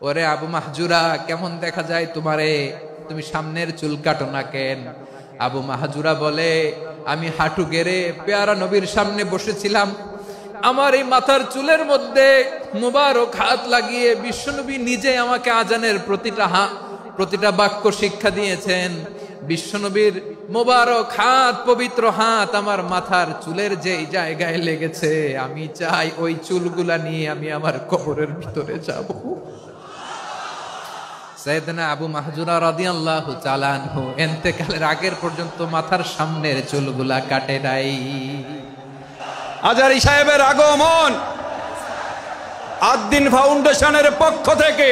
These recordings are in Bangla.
ওরে আবু মাহজুরা, কেমন দেখা যায় তোমারে, তুমি সামনের চুল কাটো না কেন? আবু মাহজুরা বলে, আমি হাঁটু গেড়ে পেয়ারা নবীর সামনে বসেছিলাম, আমার এই মাথার চুলের মধ্যে মুবারক হাত লাগিয়ে বিশ্বনবী নিজে আমাকে আজানের প্রতিটা বাক্য শিক্ষা দিয়েছেন। বিশ্বনবীর মুবারক হাত, পবিত্র হাত আমার মাথার চুলের যে জায়গায় লেগেছে, আমি চাই ওই চুলগুলা নিয়ে আমি আমার কবরের ভিতরে যাব। সাইয়েদনা আবু মাহজুরা রাদিয়াল্লাহু তাআলা আনহু ইন্তেকালের আগের পর্যন্ত মাথার সামনের চুলগুলা কাটে নাই। আজারি সাহেবের আগমন আদ-দ্বীন ফাউন্ডেশনের পক্ষ থেকে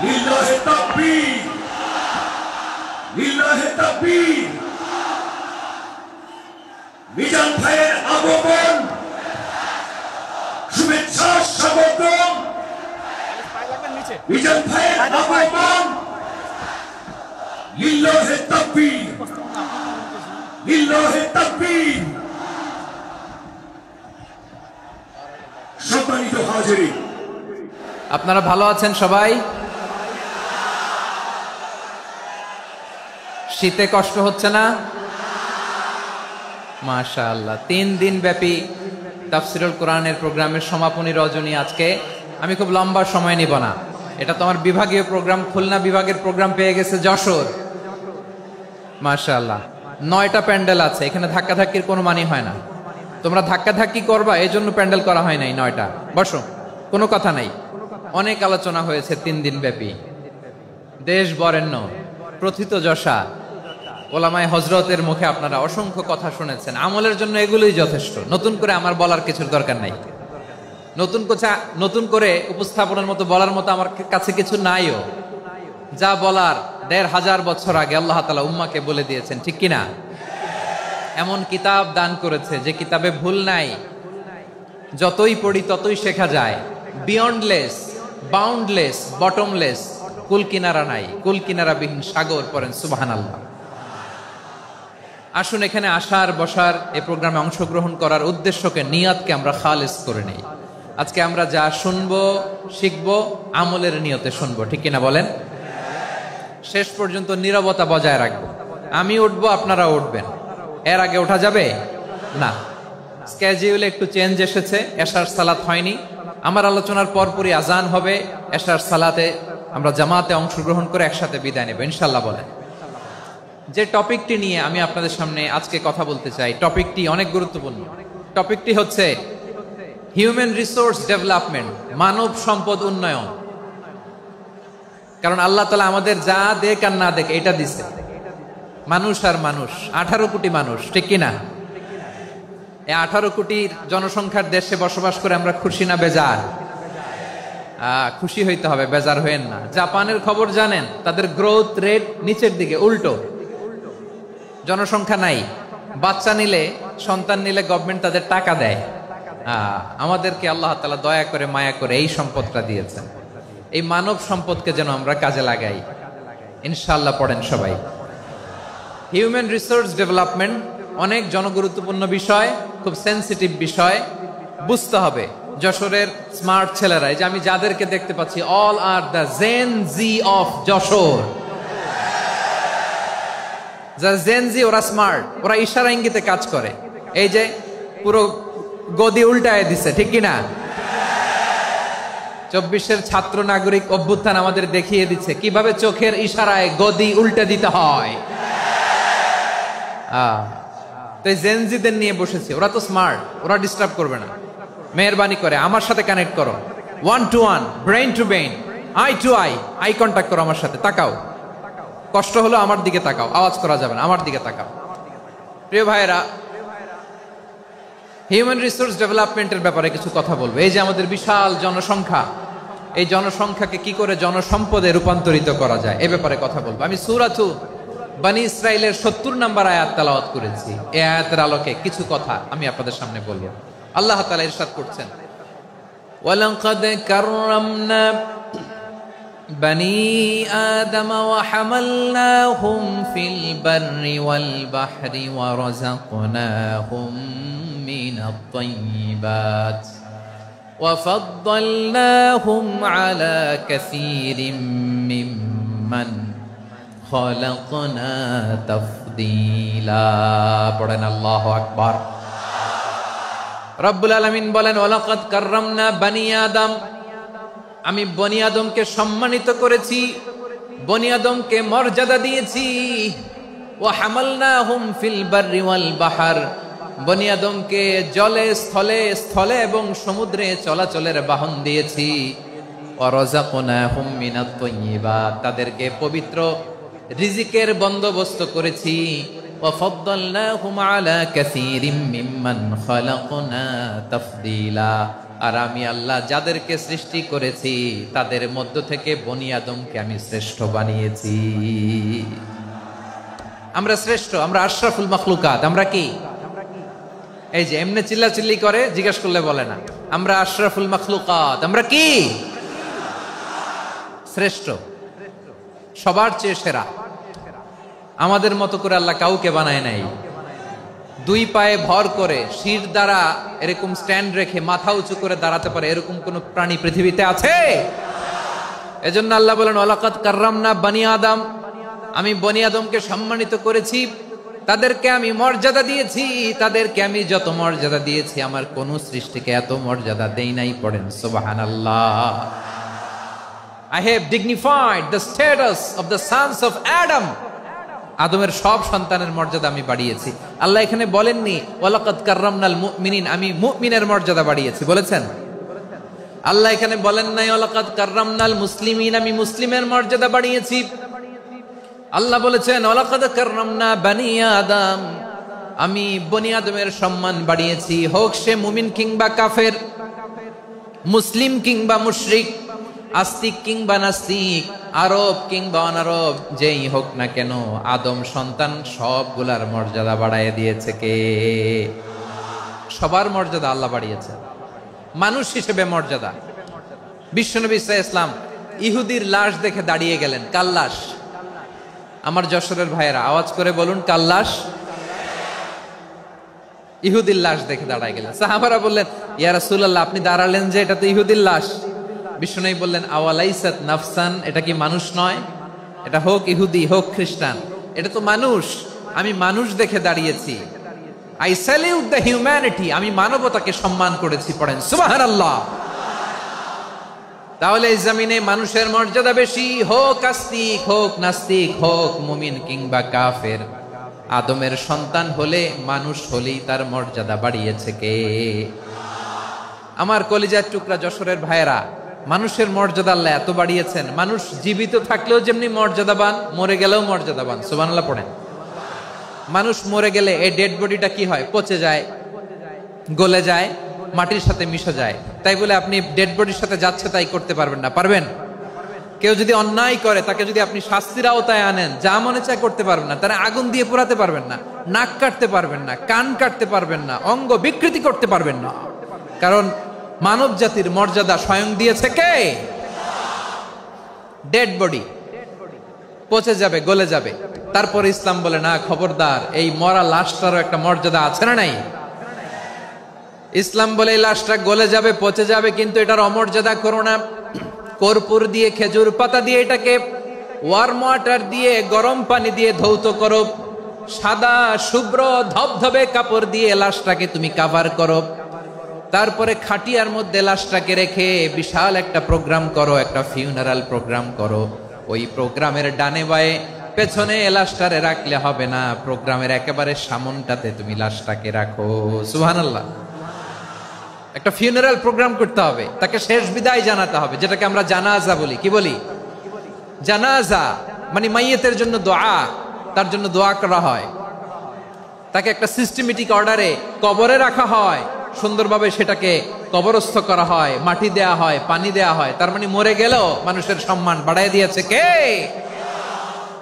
লিল্লাহে তাকবীর, লিল্লাহে তাকবীর। মিজান ভাইয়ের আগমন, শুভেচ্ছা স্বাগতম। মিজান ভাইয়ের আগমন, লিল্লাহে তাকবীর, লিল্লাহে তাকবীর। সম্মানিত হাজিরিন, আপনারা ভালো আছেন সবাই? শীতে কষ্ট হচ্ছে না? মাশাআল্লাহ। 3 দিন ব্যাপী তাফসীরুল কোরআনের প্রোগ্রামের সমাপনী রজনী আজকে। আমি খুব লম্বা সময় নিব না, এটা তো আমার বিভাগীয় প্রোগ্রাম, খুলনা বিভাগের প্রোগ্রাম পেয়ে গেছে যশোর। মাশাআল্লাহ, 9টা প্যান্ডেল আছে, এখানে ধাক্কাধাক্কির কোনো মানি হয় না। তোমরা ধাক্কাধাক্কি করবা, এই জন্য প্যান্ডেল করা হয় নাই 9টা। বসো, কোনো কথা নাই। অনেক আলোচনা হয়েছে 3 দিন ব্যাপী, দেশ বরেণ্য প্রথিতযশা ওলামায়ে হযরতের মুখে আপনারা অসংখ্য কথা শুনেছেন। আমলের জন্য এগুলোই যথেষ্ট, নতুন করে আমার বলার কিছুর দরকার নাই। নতুন করে উপস্থাপনের মতো বলার মতো আমার কাছে কিছু নাইও। যা বলার 1500 বছর আগে আল্লাহ তাআলা উম্মাকে বলে দিয়েছেন, ঠিক কিনা? এমন কিতাব দান করেছে যে কিতাবে ভুল নাই, যতই পড়ি ততই শেখা যায়। বিয়ন্ডলেস, বাউন্ডলেস, বটমলেস, কুল কিনারা নাই, কুল কিনারা বিহীন সাগর, পড়েন সুবহানাল্লাহ। আসুন এখানে আসার বসার এই প্রোগ্রামে অংশগ্রহণ করার উদ্দেশ্যকে, নিয়তকে আমরা খালেস করে নেই। আজকে আমরা যা শুনবো শিখবো আমলের নিয়তে শুনবো, ঠিক কিনা বলেন? শেষ পর্যন্ত নীরবতা বজায় রাখবো। আমি উঠবো, আপনারা উঠবেন। এর আগে ওঠা যাবে না। স্কেডিউলে একটু চেঞ্জ এসেছে, এশার সালাত হয়নি। আমার আলোচনার পরপরই আজান হবে, এশার সালাতে আমরা জামাতে অংশগ্রহণ করে একসাথে বিদায় নেব ইনশাআল্লাহ। বলেন, যে টপিকটি নিয়ে আমি আপনাদের সামনে আজকে কথা বলতে চাই, টপিকটি অনেক গুরুত্বপূর্ণ। টপিকটি হচ্ছে হিউম্যান রিসোর্স ডেভেলপমেন্ট, মানব সম্পদ উন্নয়ন। কারণ আল্লাহ তাআলা আমাদের যা দেখ আর না দেখ এটা দিছে। মানুষ আর মানুষ, 18 কোটি মানুষ, ঠিক কিনা? এই 18 কোটির জনসংখ্যার দেশে বসবাস করে আমরা খুশি না বেজার? খুশি হইতে হবে, বেজার হইেন না। জাপানের খবর জানেন? তাদের গ্রোথ রেট নিচের দিকে, উল্টো। জনসংখ্যা নাই, বাচ্চা নিলে, সন্তান নিলে গভর্নমেন্ট তাদের টাকা দেয়। আমাদেরকে আল্লাহ তাআলা দয়া করে মায়া করে এই সম্পদটা দিয়েছেন। এই মানব সম্পদকে যেন আমরা কাজে লাগাই ইনশাআল্লাহ। পড়েন সবাই। হিউম্যান রিসোর্স ডেভেলপমেন্ট অনেক জনগুরুত্বপূর্ণ বিষয়, খুব সেনসিটিভ বিষয়, বুঝতে হবে। যশোরের স্মার্ট ছেলেরা, এই যে আমি যাদেরকে দেখতে পাচ্ছি, all are the Gen Z of Jessore. যারা জেন জি, ওরা স্মার্ট, ওরা ইশারা ইঙ্গিতে কাজ করে। এই যে পুরো গদি উল্টায় দিছে, ঠিক কিনা? 24-এর ছাত্র নাগরিক অভ্যুত্থান আমাদের দেখিয়ে দিচ্ছে কিভাবে চোখের ইশারায় গদি উল্টে দিতে হয়। তো জেনজিদের নিয়ে বসেছে, ওরা তো স্মার্ট, ওরা ডিস্টার্ব করবে না। মেহরবানি করে আমার সাথে কানেক্ট করো, 1 to 1, brain to brain, eye to eye, eye contact করো আমার সাথে। তাকাও, কষ্ট হলো আমার দিকে তাকাও, আওয়াজ করা যাবে না, আমার দিকে তাকাও। প্রিয় ভাইয়েরা, হিউম্যান রিসোর্স ডেভেলপমেন্টের ব্যাপারে কিছু কথা বলবো। এই যে আমাদের বিশাল জনসংখ্যা, এই জনসংখ্যাকে কি করে জনসম্পদে রূপান্তরিত করা যায় এ ব্যাপারে কথা বলবো। আমি সূরাতু বনী ইসরাইলের 70 নম্বর আয়াত তেলাওয়াত করেছি। এই আয়াতের আলোকে কিছু কথা আমি আপনাদের সামনে বলবো। আল্লাহ তাআলা ইরশাদ করছেন, ওয়ালাকাদ কাররামনা বনি আদম ওয়া হামালনাহুম ফিল বাররি ওয়াল বাহরি ওয়া রাযাকনাহুম মিনাত তাইয়্যিবাত ওয়া ফাদ্দালনাহুম আলা কাসীরিম মিম্মান খালাকনা তাফদীলা। পড়েন আল্লাহু আকবার। রব্বুল আলামিন বলেন ওয়ালাকাদ কাররামনা বনি আদম, আমি বনি আদমকে সম্মানিত করেছি, বনি আদমকে মর্যাদা দিয়েছি। ওয়া হামালনাহুম ফিল বাররি ওয়াল বাহর, বনি আদমকে জলে স্থলে স্থলে এবং সমুদ্রে চলাচলের বাহন দিয়েছি। ওয়া রাযাকনাহুম মিনাত তাইয়্যিবাত, তাদেরকে পবিত্র রিজিকের বন্দোবস্ত করেছি। ওয়া ফাদ্দালনাহুম আলা কাসীরিম মিম্মান খালাকনা তাফদীলা, আর আমি আল্লাহ যাদেরকে সৃষ্টি করেছি তাদের মধ্য থেকে বনি আদমকে আমি শ্রেষ্ঠ বানিয়েছি। আমরা শ্রেষ্ঠ, আমরা আশরাফুল মাখলুকাত। আমরা কি এই যে এমনি চিল্লাচিল্লি করে জিজ্ঞেস করলে বলে না, আমরা আশরাফুল মাখলুকাত। আমরা কি শ্রেষ্ঠ, সবার চেয়ে সেরা। আমাদের মতো করে আল্লাহ কাউকে বানায় নাই। দুই পায়ে ভর করে শির দ্বারা এরকম স্ট্যান্ড রেখে মাথা উঁচু করে দাঁড়াতে পারে এরকম কোন প্রাণী পৃথিবীতে আছে? এজন্য আল্লাহ বলেন ওয়ালাকাদ কাররামনা বনি আদম, আমি বনি আদমকে সম্মানিত করেছি, তাদেরকে আমি মর্যাদা দিয়েছি। তাদেরকে আমি যত মর্যাদা দিয়েছি আমার কোন সৃষ্টিকে এত মর্যাদা দেই নাই। পড়েন সুবহানাল্লাহ। I have dignified the status of the sons of Adam, আদমের সব সন্তানের মর্যাদা আমি বাড়িয়েছি। আল্লাহ এখানে বলেননি ওয়ালাকাদ কাররামনাল মুমিনিন, আমি মুমিনের মর্যাদা বাড়িয়েছি, বলেছেন? আল্লাহ এখানে বলেন নাই ওয়ালাকাদ কাররামনাল মুসলিমিন, আমি মুসলিমের মর্যাদা বাড়িয়েছি। আল্লাহ বলেছেন ওয়ালাকাদ কাররামনা বনি আদম, আমি বনি আদমের সম্মান বাড়িয়েছি, হোক সে মুমিন কিংবা কাফের, মুসলিম কিংবা মুশরিক, আস্তিক কিংবা নাস্তিক, আরব কিংবা অনারব, যেই হোক না কেন আদম সন্তান সবগুলার মর্যাদা বাড়ায় দিয়েছে কে? সবার মর্যাদা আল্লাহ বাড়িয়েছে। মানুষ হিসেবে মর্যাদা। বিশ্বনবী সাল্লাল্লাহু আলাইহি ওয়াসাল্লাম ইহুদির লাশ দেখে দাঁড়িয়ে গেলেন। কার লাশ? আমার যশোরের ভাইয়েরা আওয়াজ করে বলুন, কার লাশ? ইহুদির লাশ দেখে দাঁড়ায় গেলেন। সাহাবারা বললেন ইয়া রাসূলুল্লাহ, আপনি দাঁড়ালেন যে, এটা তো ইহুদির লাশ। বিষ্ণু বললেন আওয়ালাইসাত নাফসান, এটা কি মানুষ নয়? এটা হোক ইহুদি হোক খ্রিস্টান, এটা তো মানুষ। আমি মানুষ দেখে দাঁড়িয়েছি। আই স্যালিউট দ্য হিউম্যানিটি, আমি মানবতাকে সম্মান করেছি। পড়েন সুবহানাল্লাহ। তাহলে এই জমিনে মানুষের মর্যাদা বেশি, হোক আস্তিক হোক নাস্তিক, হোক মুমিন কিংবা কাফের। আদমের সন্তান হলে, মানুষ হলেই তার মর্যাদা বাড়িয়েছে কে? আমার কলিজার টুকরা যশোরের ভাইয়েরা, মানুষের মর্যাদা আল্লাহ এত বাড়িয়েছেন, মানুষ জীবিত থাকলেও যেমনি মর্যাদাবান, মরে গেলেও মর্যাদাবান। সুবহানাল্লাহ পড়েন। মানুষ মরে গেলে এই ডেড বডিটা কি হয়? পচে যায়, গলে যায়, মাটির সাথে মিশে যায়। তাই বলে আপনি ডেড বডির সাথে যাচ্ছে তাই করতে পারবেন না। পারবেন? কেউ যদি অন্যায় করে তাকে যদি আপনি শাস্তির আওতায় আনেন, যা মনে চায় করতে পারবেন না। তারা আগুন দিয়ে পোড়াতে পারবেন না, নাক কাটতে পারবেন না, কান কাটতে পারবেন না, অঙ্গ বিকৃতি করতে পারবেন না। কারণ মানব জাতির মর্যাদা স্বয়ং দিয়েছে কে? ডেড বডি পচে যাবে, গলে যাবে। তারপরে ইসলাম বলে না, খবরদার, এই মরা লাশটারও একটা মর্যাদা আছে না নাই? ইসলাম বলে এই লাশটা গলে যাবে, পচে যাবে, কিন্তু এটার অমর্যাদা করো না। কর্পূর দিয়ে, খেজুর পাতা দিয়ে এটাকে ওয়ার্ম ওয়াটার দিয়ে, গরম পানি দিয়ে ধৌত করো। সাদা শুভ্র ধবধবে কাপড় দিয়ে লাশটাকে তুমি কাভার করো। তারপরে খাটিয়ার মধ্যে লাশটাকে রেখে বিশাল একটা প্রোগ্রাম করো, একটা ফিউনারাল প্রোগ্রাম করো। ওই প্রোগ্রামের ডানে বায়ে পেছনে লাশটারে রাখলে হবে না, প্রোগ্রামের একেবারে সামনটাতে তুমি লাশটাকে রাখো। সুবহানাল্লাহ। একটা ফিউনারাল প্রোগ্রাম করতে হবে, তাকে শেষ বিদায় জানাতে হবে, যেটাকে আমরা জানাজা বলি। কি বলি? জানাজা মানে মাইয়েতের জন্য দোয়া, তার জন্য দোয়া করা হয়। তাকে একটা সিস্টেমেটিক অর্ডারে কবরে রাখা হয়, সুন্দরভাবে সেটাকে কবরস্থ করা হয়, মাটি দেয়া হয়, পানি দেয়া হয়। তার মানে মরে গেলেও মানুষের সম্মান বাড়ায় দিয়েছে কে?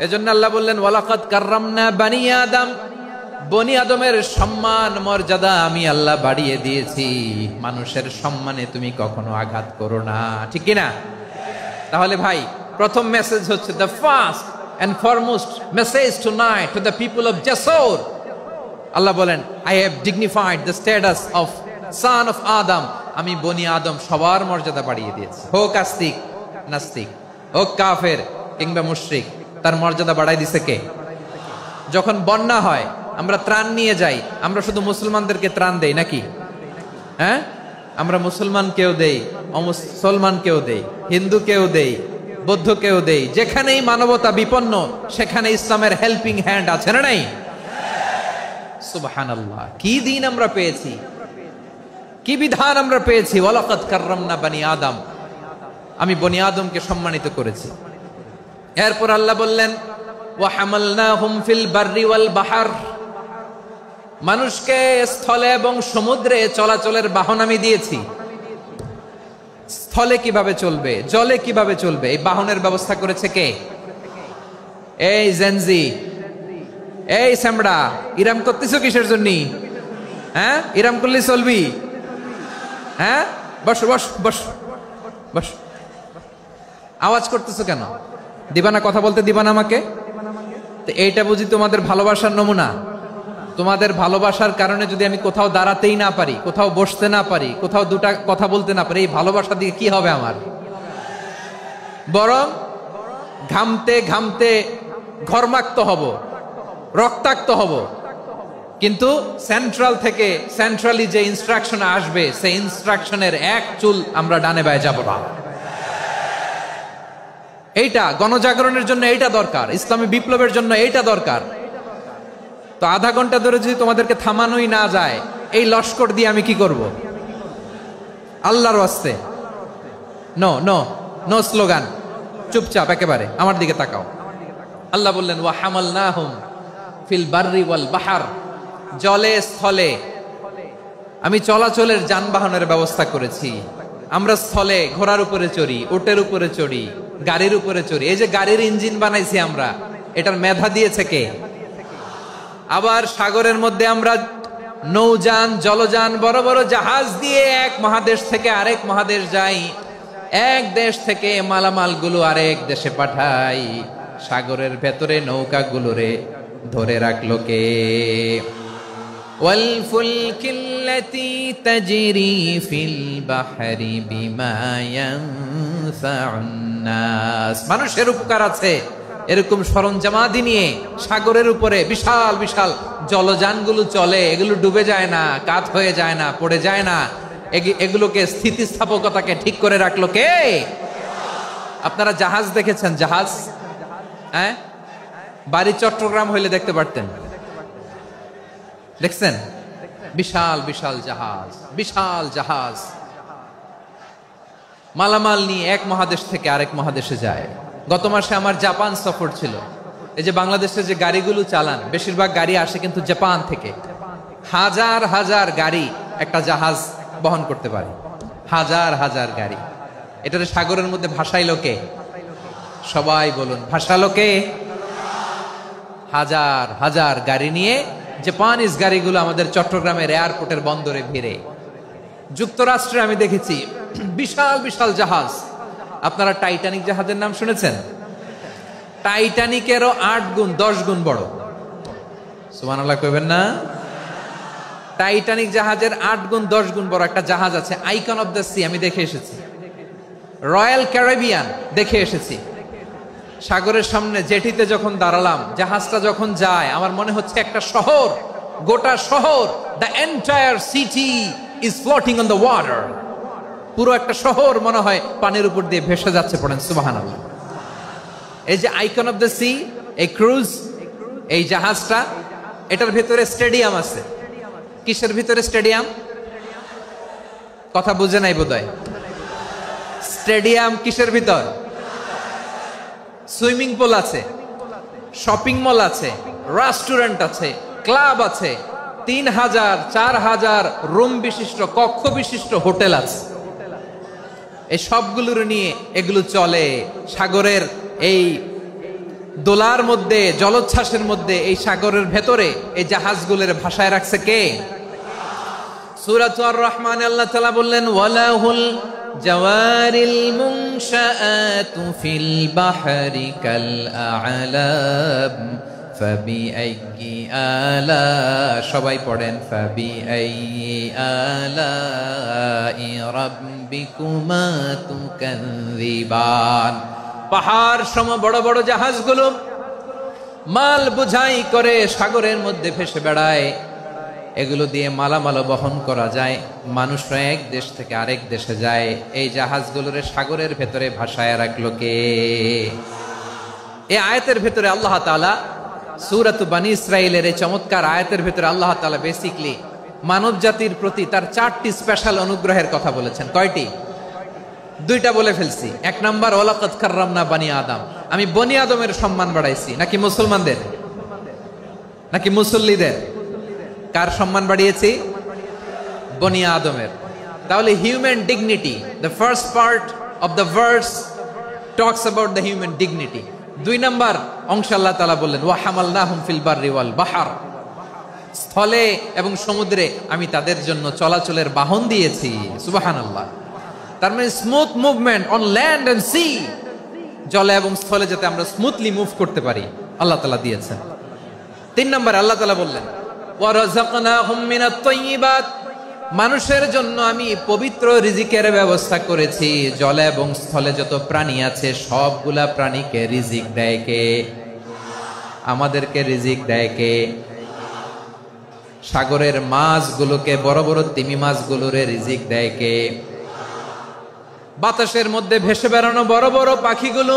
এজন্য আল্লাহ বললেন ওয়ালাকাদ কাররামনা বনি আদম, বনি আদমের সম্মান মর্যাদা আমি আল্লাহ বাড়িয়ে দিয়েছি। মানুষের সম্মানে তুমি কখনো আঘাত করো না, ঠিক কিনা? তাহলে ভাই প্রথম মেসেজ হচ্ছে the first and foremost message tonight to the people of জাসর। আল্লাহ বলেন, I have dignified the status of son of Adam. আমি বনি আদম সবার মর্যাদা বাড়িয়ে দিয়েছি, হোক আস্তিক নাস্তিক, হোক কাফের কিংবা মুশরিক, তার মর্যাদা বাড়াই দিছে কে? যখন বন্যা হয় আমরা ত্রাণ নিয়ে যাই, আমরা শুধু মুসলমানদেরকে ত্রাণ দেই নাকি? হ্যাঁ, আমরা মুসলমানকেও দেই, অমুসলমানকেও দেই, হিন্দুকেও দেই, বৌদ্ধকেও দেই। যেখানেই মানবতা বিপন্ন সেখানে ইসলামের হেল্পিং হ্যান্ড আছে না নাই? সুবহানাল্লাহ, কি দিন আমরা পেয়েছি, কি বিধান আমরা পেয়েছি। ওয়ালাকাদ কাররামনা বনি আদম, আমি বনি আদমকে সম্মানিত করেছি। এরপর আল্লাহ বললেন, ওয়া হামালনাহুম ফিল বাররি ওয়াল বাহর, মানুষকে স্থলে এবং সমুদ্রে চলাচলের বাহন আমি দিয়েছি। স্থলে কিভাবে চলবে, জলে কিভাবে চলবে, এই বাহনের ব্যবস্থা করেছে কে? এই জেনজি, এই স্যামড়া, ইরাম করতেছো কিসের জন্য? হ্যাঁ, ইরাম করলে চলবি? হ্যাঁ, বস বস বস বস, আওয়াজ করতেছো কেন? দিবা না, কথা বলতে দিবা না আমাকে? তো এইটা বুঝি তোমাদের ভালোবাসার নমুনা? তোমাদের ভালোবাসার কারণে যদি আমি কোথাও দাঁড়াতেই না পারি, কোথাও বসতে না পারি, কোথাও দুটা কথা বলতে না পারি, এই ভালোবাসা দিয়ে কি হবে আমার? বরং ঘামতে ঘামতে ঘর্মাক্ত হব, রক্তাক্ত হব। কিন্তু সেন্ট্রাল থেকে, সেন্ট্রালি যে ইনস্ট্রাকশন আসবে, সেই ইনস্ট্রাকশনের এক চুল আমরা ডানে বায়ে যাব না। এইটা গণজাগরণের জন্য এইটা দরকার, ইসলামী বিপ্লবের জন্য এইটা দরকার। তো আধা ঘন্টা ধরে যদি তোমাদেরকে থামানোই না যায়, এই লস্কর দিয়ে আমি কি করব? আল্লাহর ওয়াস্তে নো নো নো স্লোগান, চুপচাপ একেবারে আমার দিকে তাকাও। আল্লাহ বললেন, ওয়া হামালনাহুম ফিল বাররি ওয়াল বাহর, জলে স্থলে আমি চলাচলের যানবাহনের ব্যবস্থা করেছি। আমরা স্থলে ঘোড়ার উপরে চড়ি, উটের উপরে চড়ি, গাড়ির উপরে চড়ি। এই যে গাড়ির ইঞ্জিন বানাইছি আমরা, এটার মেধা দিয়েছে কে? আবার সাগরের মধ্যে আমরা নৌযান, জলযান, বড় বড় জাহাজ দিয়ে এক মহাদেশ থেকে আরেক মহাদেশ যাই, এক দেশ থেকে মালামাল গুলো আরেক দেশে পাঠাই। সাগরের ভেতরে নৌকাগুলোরে ধরে রাখলো কে? ওয়াল ফুলকিল্লাতী তাজরি ফিল বাহরি বিমা ইয়ানফাউন নাস, মানুষের উপকার আছে এরকম সরঞ্জামাদি নিয়ে সাগরের উপরে বিশাল বিশাল জলযানগুলো চলে। এগুলো ডুবে যায় না, কাত হয়ে যায় না, পড়ে যায় না। এগুলোকে স্থিতিস্থাপকতাকে ঠিক করে রাখলো কে? আপনারা জাহাজ দেখেছেন? জাহাজ, হ্যাঁ, বাড়ি চট্টগ্রাম হইলে দেখতে পারতেন। দেখছেন? বিশাল বিশাল জাহাজ, বিশাল জাহাজ মালামাল নিয়ে এক মহাদেশ থেকে আরেক মহাদেশে যায়। গত মাসে আমার জাপান সফর ছিল। এই যে বাংলাদেশে যে গাড়িগুলো চালান, বেশিরভাগ গাড়ি আসে কিন্তু জাপান থেকে। হাজার হাজার গাড়ি একটা জাহাজ বহন করতে পারে, হাজার হাজার গাড়ি। এটারে সাগরের মধ্যে ভাসাইলো কে? সবাই বলুন, ভাসালো কে? হাজার হাজার গাড়ি নিয়ে জাপানিজ গাড়িগুলো আমাদের চট্টগ্রামের এয়ারপোর্টের বন্দরে ভিড়ে। যুক্তরাষ্ট্রে আমি দেখেছি বিশাল বিশাল জাহাজ। আপনারা টাইটানিক জাহাজের নাম শুনেছেন? টাইটানিকেরও 8 গুণ 10 গুণ বড়। সুবহানাল্লাহ কইবেন না? টাইটানিক জাহাজের 8 গুণ 10 গুণ বড় একটা জাহাজ আছে, আইকন অফ দ্য সি, আমি দেখে এসেছি। রয়্যাল ক্যারিবিয়ান দেখে এসেছি। সাগরের সামনে জেটিতে যখন দাঁড়ালাম, জাহাজটা যখন যায়, আমার মনে হচ্ছে একটা শহর, গোটা শহর, the entire city is floating on the water. পুরো একটা শহর মনে হয় পানির উপর দিয়ে ভেসে যাচ্ছে। পড়েন সুবহানাল্লাহ। এই যে আইকন অফ দ্য সি, এই ক্রুজ, এই জাহাজটা, এটার ভিতরে স্টেডিয়াম আছে। কিসের ভিতরে স্টেডিয়াম? কথা বুঝে নাই বোধহয়। স্টেডিয়াম কিসের ভিতর? সুইমিং পুল আছে, শপিং মল আছে, রেস্টুরেন্ট আছে, ক্লাব আছে, 3000 4000 রুম বিশিষ্ট, কক্ষ বিশিষ্ট হোটেল আছে। এই সবগুলোর নিয়ে এগুলো চলে সাগরের এই দোলার মধ্যে, জলোচ্ছ্বাসের মধ্যে। এই সাগরের ভেতরে এই জাহাজগুলোর ভাষায় রাখছে কে? সূরা আর রহমানে আল্লাহ তাআলা বললেন, ওয়ালাহুল জাওয়ারিল মুনশাআতু ফিল বাহরি কাল আ'লাম ফাবিআইয়ি আলা, সবাই পড়েন ফাবিআইয়ি আলাই রাব্বিকুমা তুকাযযিবান। পাহাড় সম বড় বড় জাহাজগুলো মাল বোঝাই করে সাগরের মধ্যে ভেসে বেড়ায়, এগুলো দিয়ে মালামাল বহন করা যায়, মানুষরা এক দেশ থেকে আরেক দেশে যায়। এই জাহাজগুলোর সাগরের ভেতরে ভাসায় রাখলো কে? এই আয়াতের ভেতরে আল্লাহ তাআলা সূরাত বনী ইসরাঈলের এই চমৎকার আয়াতের ভেতরে আল্লাহ তাআলা বেসিক্যালি মানব জাতির প্রতি তার 4টি স্পেশাল অনুগ্রহের কথা বলেছেন। কয়টি? 2টা বলে ফেলছি। 1 নাম্বার ওয়ালাকাদ কাররামনা বনী আদম, আমি বনী আদমের সম্মান বাড়াইছি। নাকি মুসলমানদের? নাকি মুসল্লিদের? কার সম্মান বাড়িয়েছি? বনী আদমের। তাহলে human dignity, the first part of the verse talks about the human dignity. 2 number অংশ আল্লাহ তাআলা বললেন ওয়া হামালনাহুম ফিল বাররি ওয়াল বাহর, স্থলে এবং সমুদ্রে আমি তাদের জন্য চলাচলের বাহন দিয়েছি। সুবহানাল্লাহ। তার মানে smooth movement on land and sea, জলে এবং স্থলে যাতে আমরা স্মুথলি মুভ করতে পারি আল্লাহ তাআলা দিয়েছেন। 3 নাম্বার আল্লাহ তাআলা বললেন ওয়া রাযাকনাহুম মিনাত তাইয়্যিবাত, মানুষের জন্য আমি পবিত্র রিজিকের ব্যবস্থা করেছি। জলে এবং স্থলে যত প্রাণী আছে সবগুলা প্রাণীকে রিজিক দেয় কে? আমাদেরকে রিজিক দেয় কে? সাগরের মাছগুলোকে, বড় বড় তিমি মাছগুলোরে রিজিক দেয় কে? বাতাসের মধ্যে ভেসে বেড়ানো বড় বড় পাখিগুলো,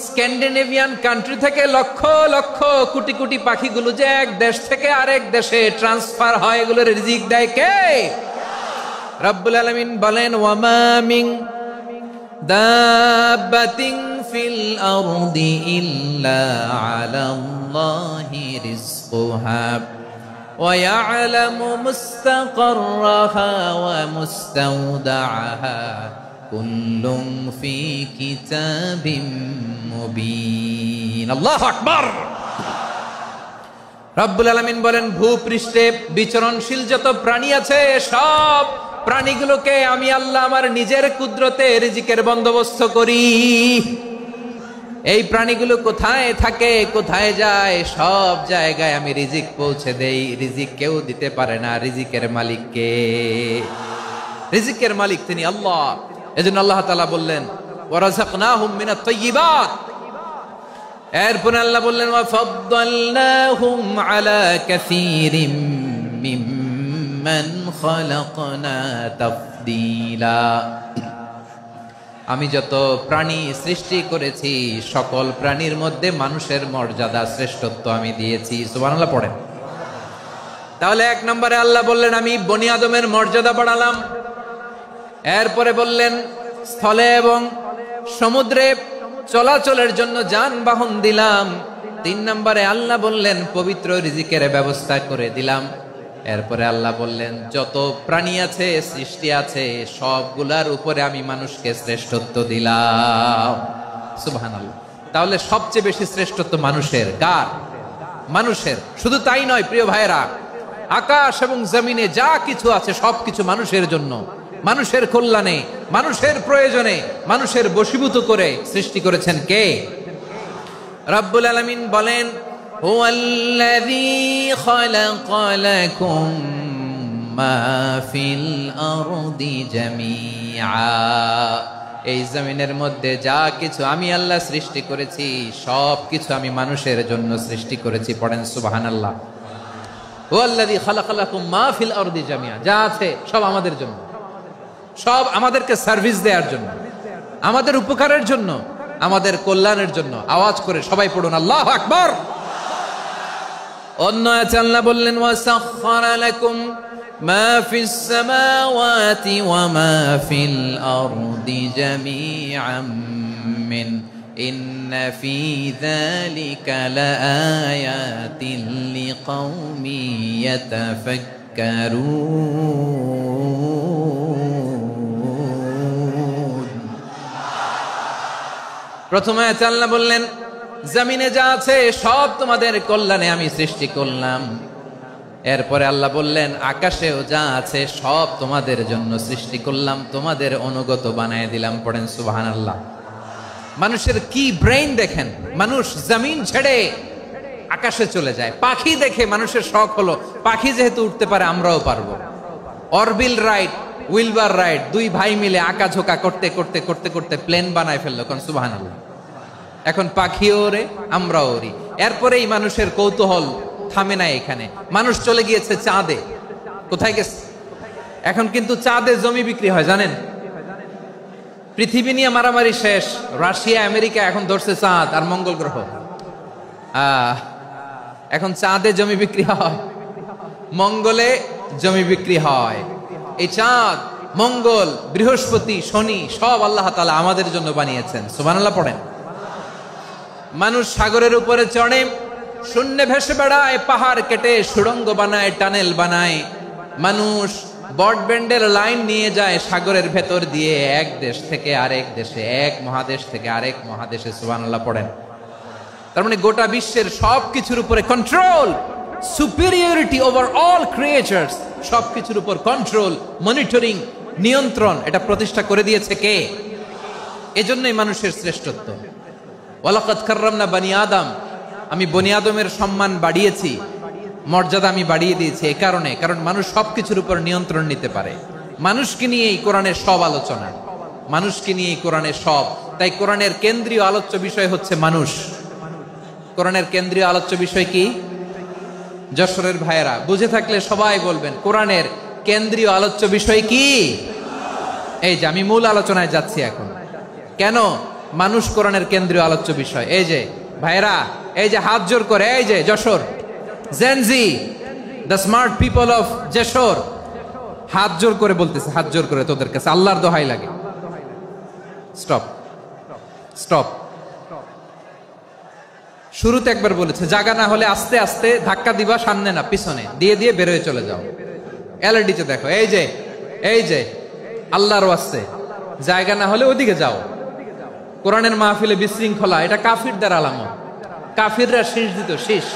স্ক্যান্ডিনেভিয়ান কান্ট্রি থেকে লক্ষ লক্ষ কোটি কোটি পাখিগুলো যে এক দেশ থেকে আরেক দেশে ট্রান্সফার হয়, এগুলোর রিজিক দেয় কে? রব্বুল আলামিন বলেন ওয়ামা মিন দাব্বাতিন ফিল আরদি ইল্লা আলাল্লাহি রিজকুহা ওয়া ইয়ালামু মুস্তাকাররাহা ওয়া মুস্তাওদাআহা কুল্লুম ফি কিতাবিম মুবিন। আল্লাহু আকবার। রব্বুল আলামিন বলেন ভূপৃষ্ঠে বিচরণশীল যত প্রাণী আছে সব প্রাণীগুলোকে আমি আল্লাহ আমার নিজের কুদরতে রিজিকের বন্দোবস্ত করি। এই প্রাণীগুলো কোথায় থাকে, কোথায় যায়, সব জায়গায় আমি রিজিক পৌঁছে দেই। রিজিক কেউ দিতে পারে না, রিজিকের মালিক কে? রিজিকের মালিক তিনি আল্লাহ। এজন্য আল্লাহ তাআলা বললেন ওয়া রাযাকনাহুম মিনাত তাইয়্যিবাত। এরপর আল্লাহ বললেন ওয়া ফাদ্দালনাহুম আলা কাসীরিম মিম্মান খালাকনা তাফদীলা। আমি যত প্রাণী সৃষ্টি করেছি সকল প্রাণীর মধ্যে মানুষের মর্যাদা শ্রেষ্ঠত্ব আমি দিয়েছি। সুবহানাল্লাহ পড়েন। তাহলে 1 নম্বরে আল্লাহ বললেন আমি বনী আদমের মর্যাদা বাড়ালাম। এরপরে বললেন স্থলে এবং সমুদ্রে চলাচলের জন্য যানবাহন দিলাম। 3 নম্বরে আল্লাহ বললেন পবিত্র রিজিকের ব্যবস্থা করে দিলাম। এরপরে আল্লাহ বললেন যত প্রাণী আছে, সৃষ্টি আছে, সবগুলার উপরে আমি মানুষকে শ্রেষ্ঠত্ব দিলাম। সুবহানাল্লাহ। তাহলে সবচেয়ে বেশি শ্রেষ্ঠত্ব মানুষের। কার? মানুষের। শুধু তাই নয় প্রিয় ভাইরা, আকাশ এবং জমিনে যা কিছু আছে সবকিছু মানুষের জন্য, মানুষের কল্যাণে, মানুষের প্রয়োজনে, মানুষের বশীভূত করে সৃষ্টি করেছেন কে? রব্বুল আলামিন বলেন হুয়াল্লাযী খালাকা লাকুম মা ফিল আরদি জামিআ। এই জমিনের মধ্যে যা কিছু আমি আল্লাহ সৃষ্টি করেছি সব কিছু আমি মানুষের জন্য সৃষ্টি করেছি। পড়েন সুবহানাল্লাহ। হুয়াল্লাযী খালাকা লাকুম মা ফিল আরদি জামিআ, যা আছে সব আমাদের জন্য, সব আমাদেরকে সার্ভিস দেওয়ার জন্য, আমাদের উপকারের জন্য, আমাদের কল্যাণের জন্য। আওয়াজ করে সবাই পড়ুন আল্লাহু আকবার। অন্য আয়াতে আল্লাহ বললেন ওয়াসাখখারা লাকুম মা ফিস সামাওয়াতি ওয়া মা ফিল আরদি জামিআম মিন ইন্না ফি যালিকা লাআয়াতিন লিকাউমি ইয়াতাফাক্কারুন। প্রথমে আল্লাহ বললেন জমিনে যা আছে সব তোমাদের কল্যাণে আমি সৃষ্টি করলাম। এরপরে আল্লাহ বললেন, আকাশেও যা আছে সব তোমাদের জন্য সৃষ্টি করলাম, তোমাদের অনুগত বানায় দিলাম। পড়েন সুবহানাল্লাহ। মানুষের কি ব্রেইন দেখেন, মানুষ জমিন ছেড়ে আকাশে চলে যায়। পাখি দেখে মানুষের শখ হলো, পাখি যেহেতু উঠতে পারে আমরাও পারবো। অরবিল রাইট, উইলবার রাইট, দুই ভাই মিলে আঁকাঝোঁকা করতে করতে করতে করতে প্লেন বানায় ফেললো। কোন সুবহানাল্লাহ। এখন পাখিও ওরে, আমরাও ওরি। এরপরেই মানুষের কৌতূহল থামে না এখানে, মানুষ চলে গিয়েছে চাঁদে। কোথায় গেছে? এখন কিন্তু চাঁদে জমি বিক্রি হয় জানেন। পৃথিবী নিয়ে মারামারি শেষ, রাশিয়া আমেরিকা এখন ধরছে চাঁদ আর মঙ্গল গ্রহ। এখন চাঁদে জমি বিক্রি হয়, মঙ্গলে জমি বিক্রি হয়। এই চাঁদ, মঙ্গল, বৃহস্পতি, শনি সব আল্লাহ তাআলা আমাদের জন্য বানিয়েছেন। সুবহানাল্লাহ পড়েন। মানুষ সাগরের উপরে চড়ে, শূন্যে ভেসে বেড়ায়, পাহাড় কেটে সুড়ঙ্গ বানায়, টানেল বানায়। মানুষ ব্রডব্যান্ডের লাইন নিয়ে যায় সাগরের ভেতর দিয়ে, এক দেশ থেকে আরেক দেশে, এক মহাদেশ থেকে আরেক মহাদেশে। সুবহানাল্লাহ পড়েন। তার মানে গোটা বিশ্বের সবকিছুর উপরে control, superiority over all creatures, সবকিছুর উপর কন্ট্রোল, মনিটরিং, নিয়ন্ত্রণ, এটা প্রতিষ্ঠা করে দিয়েছে কে? এজন্যই মানুষের শ্রেষ্ঠত্ব। ওয়ালাকাদ কাররামনা বানি আদম, আমি বনি আদমের সম্মান বাড়িয়েছি, মর্যাদা আমি বাড়িয়ে দিয়েছি এই কারণে, কারণ মানুষ সবকিছুর উপর নিয়ন্ত্রণ নিতে পারে। মানুষকে নিয়ে এই কোরআনের সব আলোচনা, মানুষকে নিয়ে এই কোরআনের সব। তাই কোরআনের কেন্দ্রীয় আলোচ্য বিষয় হচ্ছে মানুষ। কোরআনের কেন্দ্রীয় আলোচ্য বিষয় কি? যশোরের ভাইয়েরা বুঝে থাকলে সবাই বলবেন, কোরআনের কেন্দ্রীয় আলোচ্য বিষয় কি? এই যে আমি মূল আলোচনায় যাচ্ছি এখন। কেন মানুষ কোরআনের কেন্দ্রীয় আলোচ্য বিষয়? এই যে ভাইয়েরা, এই যে হাত জোর করে, এই যে Jessore Gen Z, the smart people of Jessore, হাত জোর করে বলতেছে, হাত জোর করে তোদের কাছে আল্লাহর দোহাই লাগে, স্টপ স্টপ। শুরুতে একবার বলেছে, জায়গা না হলে আস্তে আস্তে ধাক্কা দিবা, সামনে না পিছনে, দিয়ে দিয়ে বেরোয় চলে যাও। এলইডিতে দেখো, এই যে এই যে আল্লাহর ওয়াস্তে জায়গা না হলে ওদিকে যাও। কোরআনের মাহফিলে বিশৃঙ্খলা, এটা কাফিরদের আলামত। কাফিররা শীষ দিত, শীষ।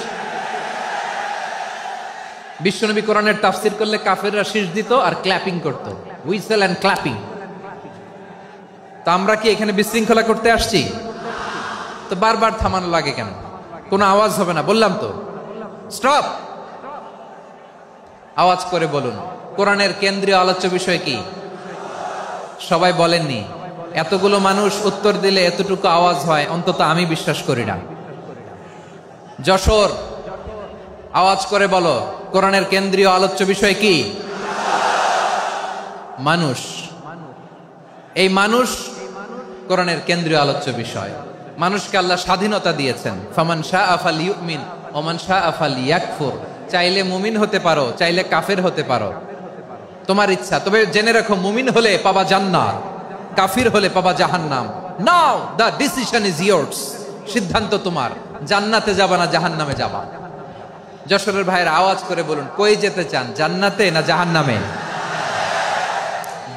বিশ্বনবী কোরআনের তাফসির করলে কাফিররা শীষ দিত আর ক্ল্যাপিং করত, হুইসেল এন্ড ক্ল্যাপিং। তো আমরা কি এখানে বিশৃঙ্খলা করতে আসছি? তো বারবার থামানো লাগে কেন? কোনো আওয়াজ হবে না, বললাম তো, স্টপ। আওয়াজ করে বলুন, কোরআনের কেন্দ্রীয় আলোচ্য বিষয় কি? সবাই বলেননি। এতগুলো মানুষ উত্তর দিলে এতটুকু আওয়াজ হয়, অন্তত আমি বিশ্বাস করি না। যশোর, আওয়াজ করে বলো, কোরআনের কেন্দ্রীয় আলোচ্য বিষয় কি? মানুষ। এই মানুষ কোরআনের কেন্দ্রীয় আলোচ্য বিষয়। মানুষকে আল্লাহ স্বাধীনতা দিয়েছেন। ফামান শাআ ফালইউমিন ওয়া মান শাআ ফালইয়াকফুর। চাইলে মুমিন হতে পারো, চাইলে কাফের হতে পারো, তোমার ইচ্ছা। তবে জেনে রাখো, মুমিন হলে পাবা জান্নাত, কাফির হলে পাবা জাহান্নাম। নাও দ্য ডিসিশন ইজ ইয়ার্স। সিদ্ধান্ত তোমার, জান্নাতে যাবা না জাহান্নামে যাবা। যশোরের ভাইয়ের আওয়াজ করে বলুন, কই যেতে চান, জান্নাতে না জাহান্নামে?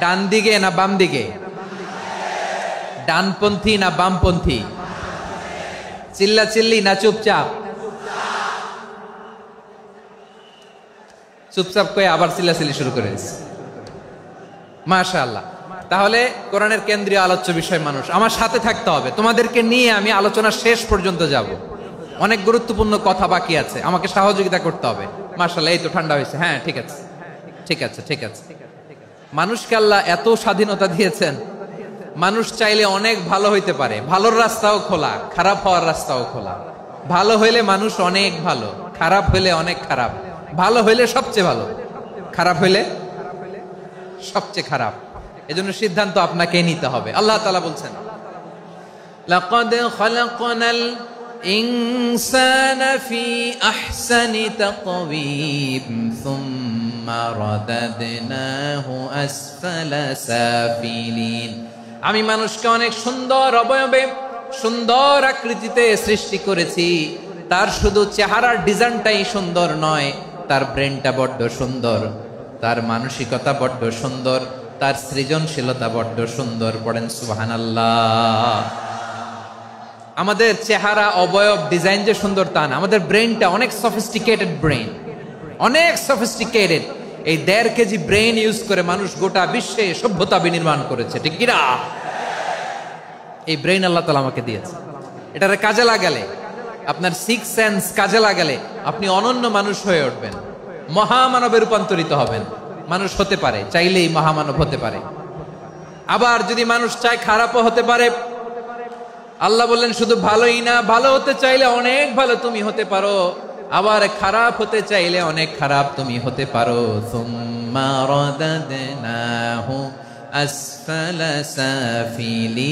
ডান দিকে না বাম দিকে? ডানপন্থী না বামপন্থী? চিল্লা চিল্লি না চুপচাপ? চুপচাপ কয়ে আবার চিল্লাচিল্লি শুরু করে দিচ্ছে। মাশাআল্লাহ। তাহলে কোরআনের কেন্দ্রীয় আলোচ্য বিষয় মানুষ। আমার সাথে থাকতে হবে, তোমাদেরকে নিয়ে আমি আলোচনা শেষ পর্যন্ত যাব। অনেক গুরুত্বপূর্ণ কথা বাকি আছে, আমাকে সহযোগিতা করতে হবে। মাশাআল্লাহ, এই তো ঠান্ডা হয়েছে। হ্যাঁ, ঠিক আছে ঠিক আছে ঠিক আছে। মানুষকে আল্লাহ এত স্বাধীনতা দিয়েছেন, মানুষ চাইলে অনেক ভালো হইতে পারে। ভালোর রাস্তাও খোলা, খারাপ হওয়ার রাস্তাও খোলা। ভালো হইলে মানুষ অনেক ভালো, খারাপ হইলে অনেক খারাপ। ভালো হইলে সবচেয়ে ভালো, খারাপ হইলে সবচেয়ে খারাপ। এজন্য সিদ্ধান্ত আপনাকে নিতে হবে। আল্লাহ তাআলা বলছেন, লাকাদ খালাকনাল ইনসানা ফি আহসানি তাকওয়িম সুম্মা রাদাদনাহু আসফালা সাফিলিন। আমি মানুষকে অনেক সুন্দর অবয়বে, সুন্দর আকৃতিতে সৃষ্টি করেছি। তার শুধু চেহারার ডিজাইনটাই সুন্দর নয়, তার ব্রেনটা বড্ড সুন্দর, তার মানসিকতা বড্ড সুন্দর, তার সৃজনশীলতা বড্ড সুন্দর। পড়েন সুবহানাল্লাহ। আমাদের চেহারা, অবয়ব, ডিজাইন যে সুন্দর তা না, আমাদের ব্রেনটা অনেক সফিস্টিকেটেড ব্রেন, অনেক সফিস্টিকেটেড। এই 1.5 কেজি ব্রেন ইউজ করে মানুষ গোটা বিশ্বে সভ্যতা বিনির্মাণ করেছে, ঠিক কিনা? এই ব্রেন আল্লাহ তাআলা আমাকে দিয়েছে। এটারে কাজে লাগালে, আপনার 6 সেন্স কাজে লাগালে আপনি অনন্য মানুষ হয়ে উঠবেন, মহামানবে রূপান্তরিত হবেন। মানুষ হতে পারে, চাইলেই মহামানব হতে পারে। আবার যদি মানুষ চায় খারাপও হতে পারে। আল্লাহ বললেন শুধু ভালোই না, ভালো হতে চাইলে অনেক ভালো তুমি হতে পারো, আবার খারাপ হতে চাইলে অনেক খারাপ তুমি হতে পারো। সুম্মা রাদাদনাহু আসফালা সাফিলিন।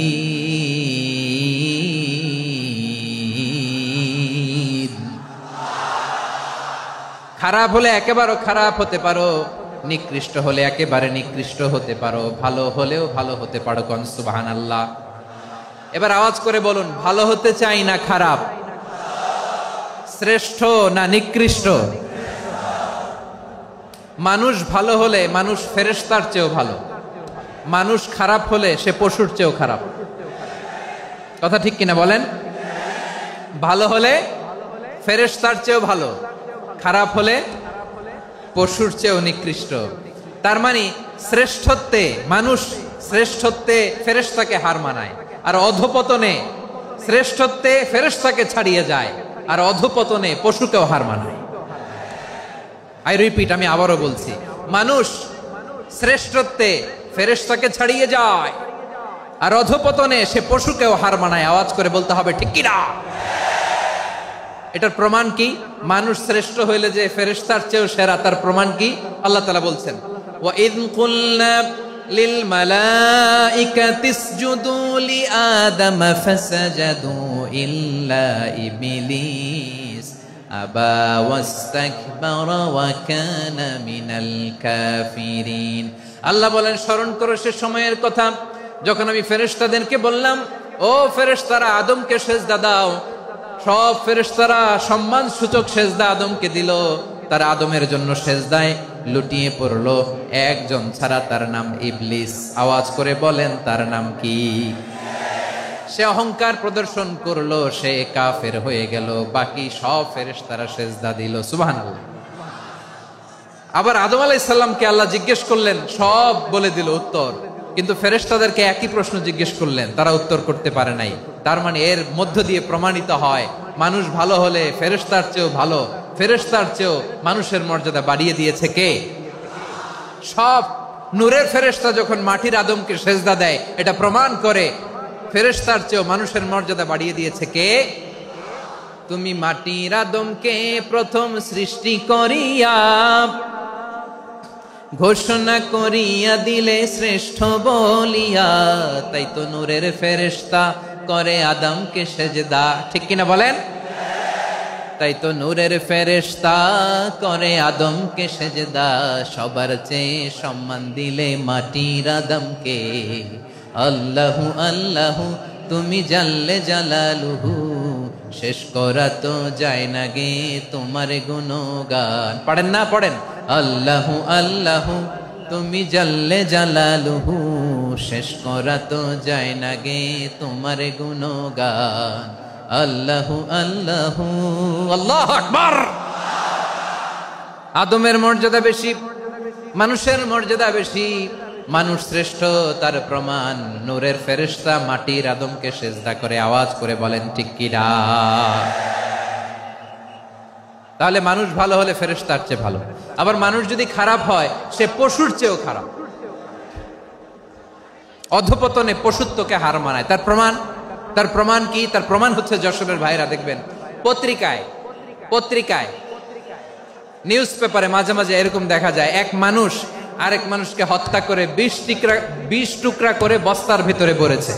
খারাপ হলে একেবারে খারাপ হতে পারো, নিকৃষ্ট হলে একেবারে নিকৃষ্ট হতে পারো, ভালো হলেও ভালো হতে পারো। কোন সুবহানাল্লাহ। এবার আওয়াজ করে বলুন, ভালো হতে চাই না খারাপ? শ্রেষ্ঠ না নিকৃষ্ট? মানুষ ভালো হলে মানুষ ফেরেশতার চেয়েও ভালো, মানুষ খারাপ হলে সে পশুর চেয়েও খারাপ। কথা ঠিক কিনা বলেন? ভালো হলে ফেরেশতার চেয়েও ভালো, খারাপ হলে পশুর চেয়েও নিকৃষ্ট। তার মানে শ্রেষ্ঠত্বে মানুষ, শ্রেষ্ঠত্বে ফেরেশতাকে হার মানায়, আর অধপতনে শ্রেষ্ঠত্বে ফেরেশতাকে ছাড়িয়ে যায়, আর অধপতনে পশুকেও হার মানায়। আই রিপিট, আমি আবারও বলছি, মানুষ শ্রেষ্ঠত্বে ফেরেশতাকে ছাড়িয়ে যায়, আর অধপতনে সে পশুকেও হার মানায়। আওয়াজ করে বলতে হবে ঠিক কিনা? এটার প্রমাণ কি? মানুষ শ্রেষ্ঠ হইলে যে ফেরেশতার চেয়েও সেরা, তার প্রমাণ কি? আল্লাহ তাআলা বলছেন, ওয়া ইয কুলনা লিল মালাইকাতি ইসজুদু লি আদম ফাসাজাদু ইল্লা ইবলিস আবা ওয়াস্তাকবারা ওয়া কানা মিনাল কাফিরিন। আল্লাহ বলেন, স্মরণ করো সে সময়ের কথা যখন আমি ফেরেশতাদেরকে বললাম, ও ফেরেশতারা আদমকে সেজদা দাও। সব ফেরেশতারা সম্মান সূচক সেজদা আদমকে দিল, তারা আদমের জন্য সেজদায় লুটিয়ে পড়লো, একজন ছাড়া, তার নাম ইবলিস। আওয়াজ করে বলেন তার নাম কি? সে অহংকার প্রদর্শন করলো, সে কাফের হয়ে গেল, বাকি সব ফেরেশতারা সেজদা দিল। সুবহানাল্লাহ। আবার আদম আলাইহিস সালামকে আল্লাহ জিজ্ঞেস করলেন, সব বলে দিল উত্তর, কিন্তু ফেরেশতাদেরকে একই প্রশ্ন জিজ্ঞেস করলেন, তারা উত্তর করতে পারে নাই। তার মানে এর মধ্য দিয়ে প্রমাণিত হয়, মানুষ ভালো হলে ফেরেশতার চেয়েও ভালো, ফেরেশতার চেয়েও মানুষের মর্যাদা বাড়িয়ে দিয়েছে কে? সব নূরের ফেরেশতা যখন মাটির আদমকে সেজদা দেয়, এটা প্রমাণ করে ফেরেশতার চেয়েও মানুষের মর্যাদা বাড়িয়ে দিয়েছে কে? তুমি মাটির আদমকে প্রথম সৃষ্টি করিয়া ঘোষণা করিয়া দিলে শ্রেষ্ঠ বলিয়া, তাই তো নূরের ফেরেশতা করে আদমকে সেজদা। ঠিক কিনা বলেন? তাই তো নূরের ফেরেশতা করে আদমকে সেজদা, সবার চেয়ে সম্মান দিলে মাটির আদমকে। আল্লাহু আল্লাহু তুমি জাল্লে জালালুহু, শেষ করা তো যায় না গে তোমার গুণগান। পড়েন না? পড়েন। আল্লাহু আল্লাহু তুমি জাল্লে জালালুহু, শেষ করা তো যায় না গে তোমার গুণগান। আল্লাহু আল্লাহু। আল্লাহু আকবার। আদমের মর্যাদা বেশি, মানুষের মর্যাদা বেশি, মানুষ শ্রেষ্ঠ, তার প্রমাণ নূরের ফেরেশতা মাটির আদমকে সেজদা করে। আওয়াজ করে বলেন ঠিক কিনা? তাহলে মানুষ ভালো হলে ফেরেশতার চেয়ে ভালো, আবার মানুষ যদি খারাপ হয় সে পশুর চেয়েও খারাপ, অধপতনে পশুত্বকে হার মানায়। তার প্রমাণ, তার প্রমাণ কি? তার প্রমাণ হচ্ছে যশোরের ভাইরা দেখবেন পত্রিকায় নিউজ পেপারে মাঝে মাঝে এরকম দেখা যায়, এক মানুষ আরেক মানুষকে হত্যা করে 20 টুকরা করে বস্তার ভিতরে ভরেছে।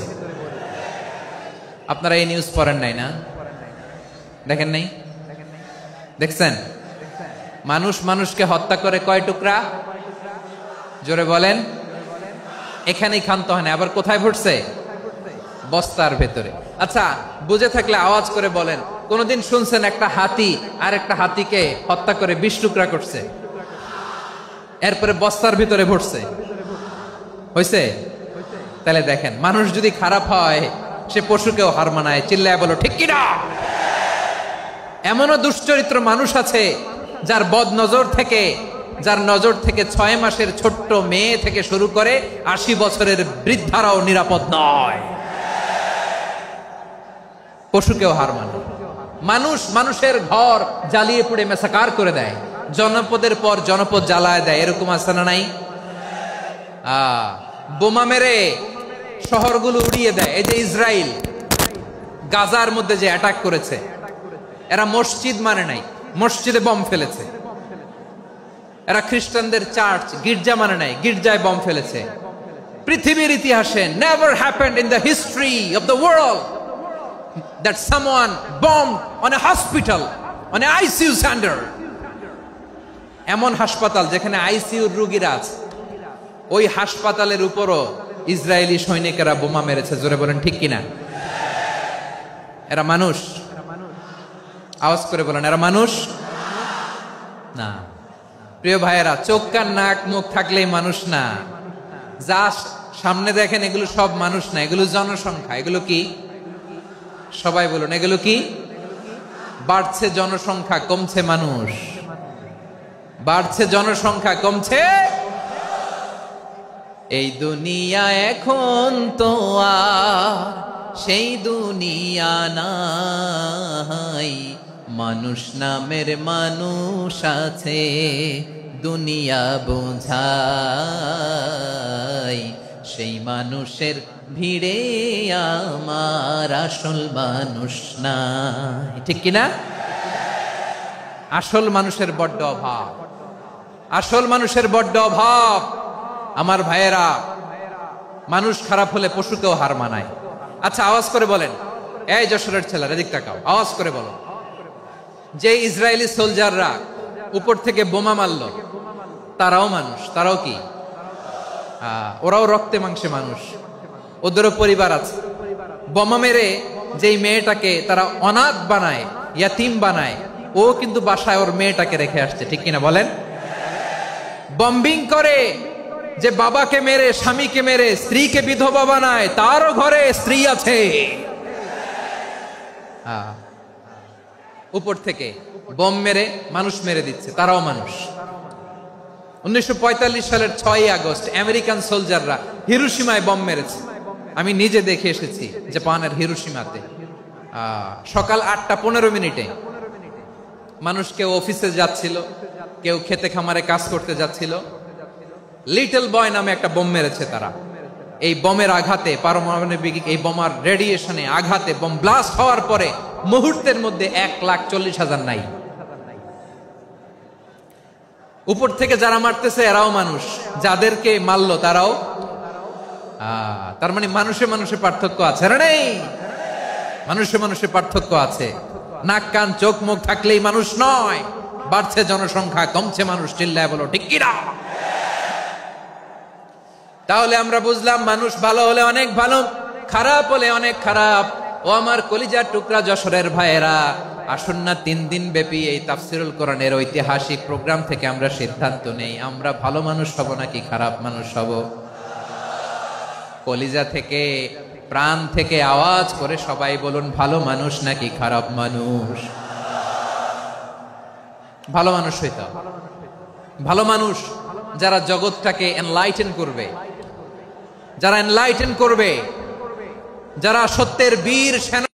আপনারা এই নিউজ পড়েন নাই না? দেখেন নাই? দেখছেন? মানুষ মানুষকে হত্যা করে কয় টুকরা? জোরে বলেন। এখানেই ক্ষান্ত হয় না, আবার কোথায় ভরছে? বস্তার ভেতরে। আচ্ছা, বুঝে থাকলে আওয়াজ করে বলেন, কোনদিন শুনছেন একটা হাতি আর একটা হাতিকে হত্যা করে 20 টুকরা করছে, এরপরে বস্তার ভিতরে ভরছে? হয়েছে? তাহলে দেখেন, মানুষ যদি খারাপ হয় সে পশুকেও হার মানায়। চিল্লায় বলো ঠিক কিনা? এমনও দুশ্চরিত্র মানুষ আছে যার বদ নজর থেকে, যার নজর থেকে 6 মাসের ছোট্ট মেয়ে থেকে শুরু করে 80 বছরের বৃদ্ধারাও নিরাপদ নয়। পশুকেও হার মানে। মানুষ মানুষের ঘর জ্বালিয়ে পুড়ে মেসাকার করে দেয়, জনপদের পর জনপদ জ্বালায় দেয়, এরকম আছে না নাই? বোমা মেরে শহরগুলো উড়িয়ে দেয়। এই যে ইসরায়েল গাজার মধ্যে যে অ্যাটাক করেছে, এরা মসজিদ মানে নাই, মসজিদে বম ফেলেছে। এরা খ্রিস্টানদের চার্চ গির্জা মানে নাই, গির্জায় বম ফেলেছে। পৃথিবীর ইতিহাসে never happened in the history of the world that someone bombed on a hospital, on a ICU center. এমন হাসপাতাল যেখানে আইসিইউর রোগীরা আছে, ওই হাসপাতালের উপরও ইসরায়েলি সৈনিকেরা বোমা মেরেছে। জোরে বলেন ঠিক কিনা? এরা মানুষ? আওয়াজ করে বলেন, এরা মানুষ না। প্রিয় ভাইয়েরা, চোখ কান নাক মুখ থাকলেই মানুষ না। যা সামনে দেখেন এগুলো সব মানুষ না, এগুলো জনসংখ্যা। এগুলো কি? সবাই বলুন, এগুলো কি? বাড়ছে জনসংখ্যা, কমছে মানুষ। বাড়ছে জনসংখ্যা, কমছে। এই দুনিয়া এখন তো আর সেই দুনিয়া নাই, মানুষ নামের মানুষ আছে, দুনিয়া বোঝাই, সেই মানুষের ভিড়ে আমার আসল মানুষ নাই। ঠিক কিনা? আসল মানুষের বড্ড অভাব, আসল মানুষের বড্ড অভাব। আমার ভাইয়েরা, মানুষ খারাপ হলে পশুকেও হার মানায়। আচ্ছা, আওয়াজ করে বলেন, এই যশোরের ছেলেরা এদিক তাকাও, আওয়াজ করে বলো, যে ইসরায়েলি সোলজাররা উপর থেকে বোমা মারলো, তারাও মানুষ? তারাও কি? ওরাও রক্তে মাংসে মানুষ, ওদেরও পরিবার আছে। বোমা মেরে যেই মেয়েটাকে তারা অনাথ বানায়, ইয়াতিম বানায়, ও কিন্তু বাসায় ওর মেয়েটাকে রেখে আসছে। ঠিক কিনা বলেন? বম্বিং করে যে বাবাকে মেরে, স্বামীকে মেরে স্ত্রীকে বিধবা বানায়, তারও ঘরে স্ত্রী আছে। উপর থেকে বম মেরে মানুষ মেরে দিচ্ছে, তারাও মানুষ। 1945 সালের 6ই আগস্ট আমেরিকান সোলজাররা হিরোশিমায় বম মেরেছে। আমি নিজে দেখে এসেছি জাপানের হিরোশিমাতে। সকাল 8:15 মানুষ কেউ অফিসে যাচ্ছিল, কেউ খেতে খামারে কাজ করতে যাচ্ছিল। লিটল বয় নামে একটা বোম মেরেছে তারা। এই বোমের আঘাতে, পারমাণবিক এই বোমার রেডিয়েশনে আঘাতে, বোম ব্লাস্ট হওয়ার পরে মুহূর্তের মধ্যে 1,40,000 নাই। উপর থেকে যারা মারতেছে এরাও মানুষ, যাদেরকে মারলো তারাও। তার মানে মানুষে মানুষে পার্থক্য আছে না? নেই? মানুষে মানুষে পার্থক্য আছে। নাক কান চোখ মুখ থাকলেই মানুষ নয়। বাড়ছে জনসংখ্যা, কমছে মানুষ। চিল্লায় বলো ঠিক কিনা? তাহলে আমরা বুঝলাম, মানুষ ভালো হলে অনেক ভালো, খারাপ হলে অনেক খারাপ। ও আমার কলিজার টুকরা যশোরের ভাইয়েরা, আসুন না 3 দিন ব্যাপী এই তাফসিরুল কোরআনের ঐতিহাসিক প্রোগ্রাম থেকে আমরা সিদ্ধান্ত নেই, আমরা ভালো মানুষ হব নাকি খারাপ মানুষ হব। কলিজা থেকে, প্রাণ থেকে আওয়াজ করে সবাই বলুন, ভালো মানুষ নাকি খারাপ মানুষ? ভালো মানুষ হইতে হবে। ভালো মানুষ যারা জগৎটাকে এনলাইটেন করবে, যারা এনলাইটেন করবে, যারা সত্যের বীর সেনা